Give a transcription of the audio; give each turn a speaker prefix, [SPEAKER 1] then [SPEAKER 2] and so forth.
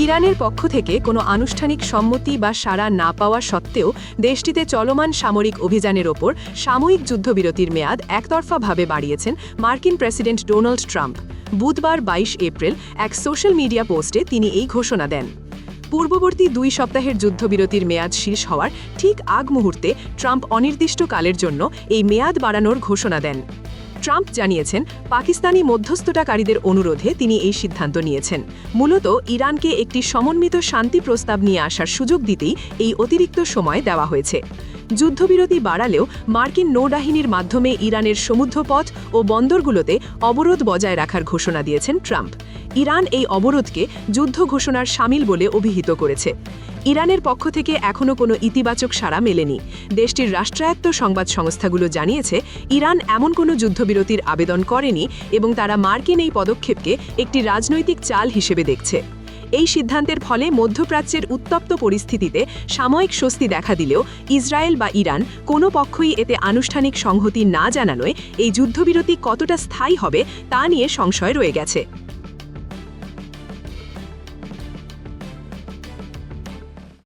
[SPEAKER 1] ইরানের পক্ষ থেকে কোনো আনুষ্ঠানিক সম্মতি বা সাড়া না পাওয়া সত্ত্বেও দেশটিতে চলমান সামরিক অভিযানের ওপর সাময়িক যুদ্ধবিরতির মেয়াদ একতরফাভাবে বাড়িয়েছেন মার্কিন প্রেসিডেন্ট ডোনাল্ড ট্রাম্প। বুধবার ২২ এপ্রিল এক সোশ্যাল মিডিয়া পোস্টে তিনি এই ঘোষণা দেন। পূর্ববর্তী ২ সপ্তাহের যুদ্ধবিরতির মেয়াদ শেষ হওয়ার ঠিক আগ মুহূর্তে ট্রাম্প অনির্দিষ্টকালের জন্য এই মেয়াদ বাড়ানোর ঘোষণা দেন। ট্রাম্প জানিয়েছেন, পাকিস্তানি মধ্যস্থতাকারীদের অনুরোধে তিনি এই সিদ্ধান্ত নিয়েছেন। মূলত ইরানকে একটি সমন্বিত শান্তি প্রস্তাব নিয়ে আসার সুযোগ দিতেই এই অতিরিক্ত সময় দেওয়া হয়েছে। যুদ্ধবিরতি বাড়ালেও মার্কিন নৌবাহিনীর মাধ্যমে ইরানের সমুদ্রপথ ও বন্দরগুলোতে অবরোধ বজায় রাখার ঘোষণা দিয়েছেন ট্রাম্প। ইরান এই অবরোধকে যুদ্ধ ঘোষণার শামিল বলে অভিহিত করেছে। ইরানের পক্ষ থেকে এখনও কোনো ইতিবাচক সাড়া মেলেনি। দেশটির রাষ্ট্রায়ত্ত সংবাদ সংস্থাগুলো জানিয়েছে, ইরান এমন কোনো যুদ্ধবিরতির আবেদন করেনি এবং তারা মার্কিন এই পদক্ষেপকে একটি রাজনৈতিক চাল হিসেবে দেখছে। এই সিদ্ধান্তের ফলে মধ্যপ্রাচ্যের উত্তপ্ত পরিস্থিতিতে সাময়িক স্বস্তি দেখা দিলেও ইসরায়েল বা ইরান কোনো পক্ষই এতে আনুষ্ঠানিক সংহতি না জানানোয় এই যুদ্ধবিরতি কতটা স্থায়ী হবে তা নিয়ে সংশয় রয়ে গেছে।